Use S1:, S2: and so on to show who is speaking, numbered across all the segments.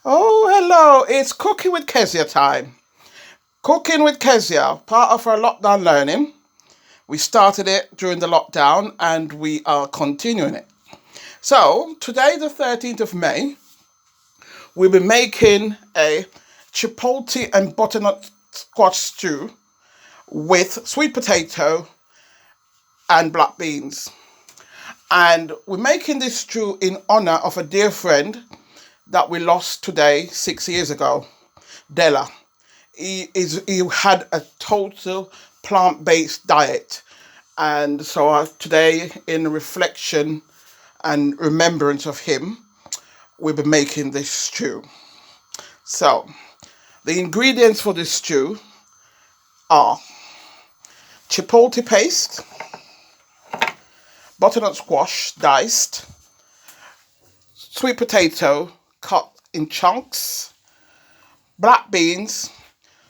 S1: Oh, hello. It's Cooking with Kezia time. Cooking with Kezia, part of our lockdown learning. We started it during the lockdown and we are continuing it. So, today, the 13th of May, we'll be making a chipotle and butternut squash stew with sweet potato and black beans. And we're making this stew in honor of a dear friend that we lost today 6 years ago, Della. He had a total plant-based diet, and so today, in reflection and remembrance of him, we'll be making this stew. So the ingredients for this stew are chipotle paste, butternut squash diced, sweet potato cut in chunks, black beans,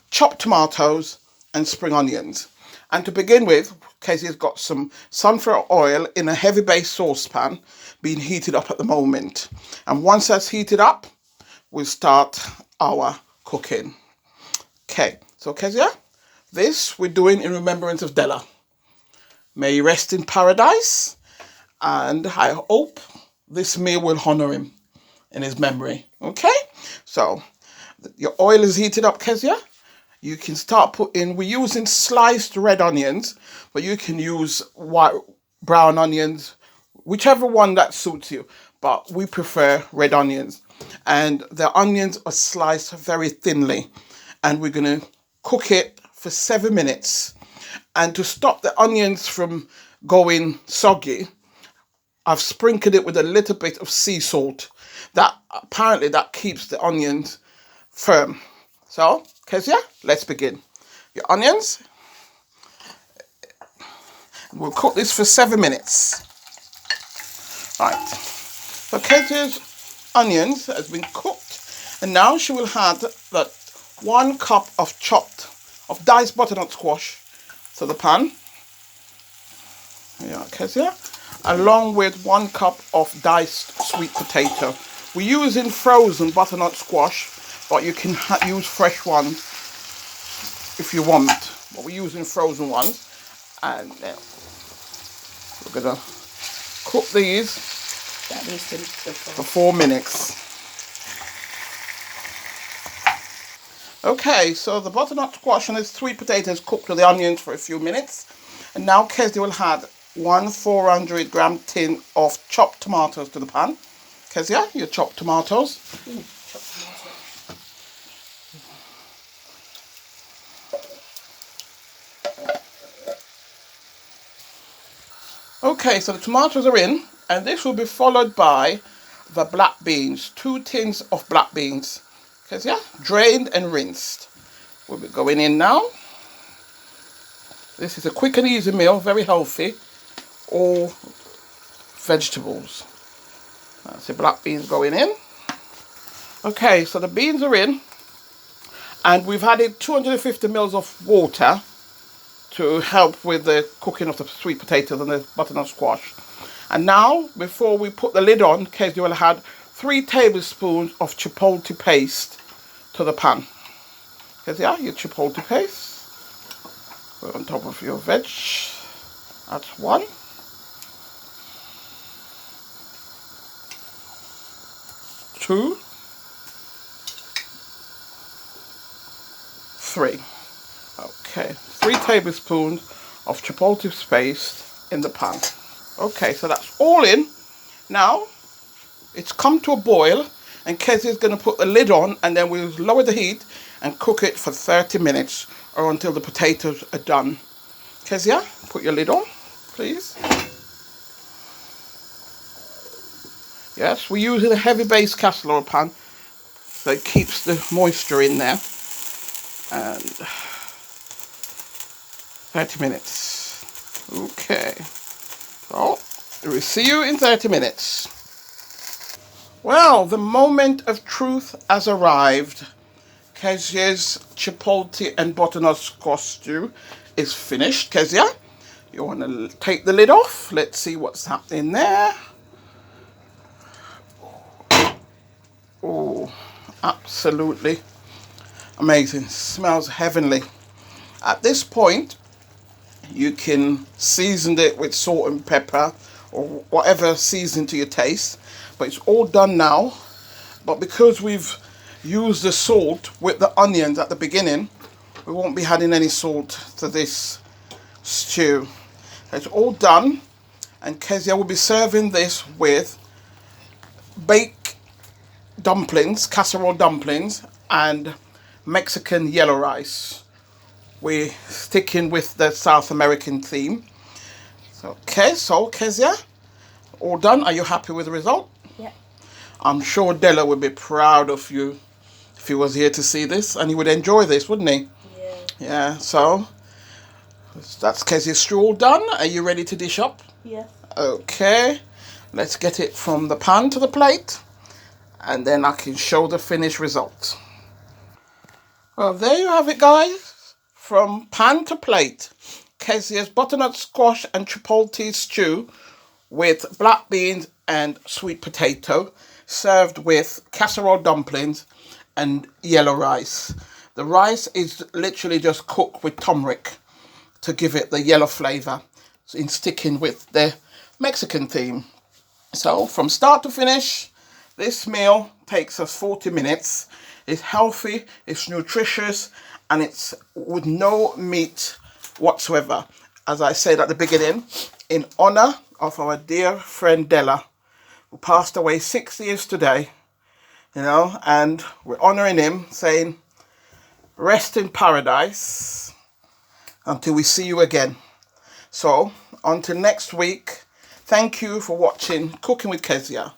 S1: chopped tomatoes, and spring onions. And to begin with, Kezia's got some sunflower oil in a heavy base saucepan being heated up at the moment. And once that's heated up, we'll start our cooking. Okay, so Kezia, this we're doing in remembrance of Della. May he rest in paradise, and I hope this meal will honor him in his memory. Okay, so your oil is heated up, Kezia. You can start putting, we're using sliced red onions, but you can use white, brown onions, whichever one that suits you. But we prefer red onions. And the onions are sliced very thinly. And we're going to cook it for 7 minutes. And to stop the onions from going soggy, I've sprinkled it with a little bit of sea salt. That apparently that keeps the onions firm. So, Kezia, let's begin. Your onions. We'll cook this for 7 minutes. Right. So Kezia's onions has been cooked, and now she will add that 1 cup of diced butternut squash to the pan. Yeah, Kezia. Along with 1 cup of diced sweet potato. We're using frozen butternut squash, but you can use fresh ones if you want. But we're using frozen ones. And then we're going to cook these for 4 minutes. Okay, so the butternut squash and the sweet potatoes cooked with the onions for a few minutes. And now Kezia will add 1 400-gram tin of chopped tomatoes to the pan. Kezia, your chopped tomatoes.
S2: Chopped tomatoes.
S1: Okay, so the tomatoes are in, and this will be followed by the black beans, 2 tins of black beans. Kezia, drained and rinsed. Will be going in now. This is a quick and easy meal, very healthy. All vegetables. That's the black beans going in. Okay, so the beans are in, and we've added 250 ml of water to help with the cooking of the sweet potatoes and the butternut squash. And now, before we put the lid on, Kezia will add 3 tablespoons of chipotle paste to the pan. Kezia, your chipotle paste. Put it on top of your veg. That's 1. 2. 3. Okay, 3 tablespoons of chipotle paste in the pan. Okay, so that's all in. Now, it's come to a boil, and Kezia is going to put the lid on, and then we'll lower the heat and cook it for 30 minutes or until the potatoes are done. Kezia, put your lid on, please. Yes, we're using a heavy base casserole pan, so it keeps the moisture in there. And 30 minutes. Okay. So, we'll see you in 30 minutes. Well, the moment of truth has arrived. Kezia's chipotle and butternut squash stew is finished. Kezia, you want to take the lid off? Let's see what's happening there. Oh, Absolutely amazing. Smells heavenly. At this point, you can season it with salt and pepper or whatever seasoning to your taste. But it's all done now. But because we've used the salt with the onions at the beginning, we won't be adding any salt to this stew. It's all done, and Kezia will be serving this with baked dumplings, casserole dumplings, and Mexican yellow rice. We're sticking with the South American theme. Okay, so Kezia, all done. Are you happy with the result?
S2: Yeah.
S1: I'm sure Della would be proud of you if he was here to see this, and he would enjoy this, wouldn't he?
S2: Yeah.
S1: Yeah, so that's Kezia's stew all done. Are you ready to dish up?
S2: Yeah.
S1: Okay, let's get it from the pan to the plate, and then I can show the finished result. Well, there you have it, guys. From pan to plate, Kezia's butternut squash and chipotle stew with black beans and sweet potato, served with casserole dumplings and yellow rice. The rice is literally just cooked with turmeric to give it the yellow flavour, in sticking with the Mexican theme. So from start to finish, this meal takes us 40 minutes. It's healthy, it's nutritious, and it's with no meat whatsoever. As I said at the beginning, in honour of our dear friend Della, who passed away 6 years today, and we're honouring him, saying, rest in paradise until we see you again. So, until next week, thank you for watching Cooking with Kezia.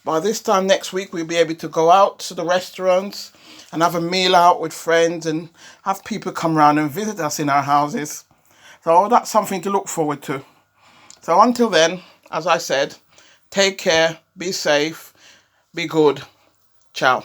S1: By this time next week, we'll be able to go out to the restaurants and have a meal out with friends and have people come around and visit us in our houses. So that's something to look forward to. So until then, as I said, take care, be safe, be good. Ciao.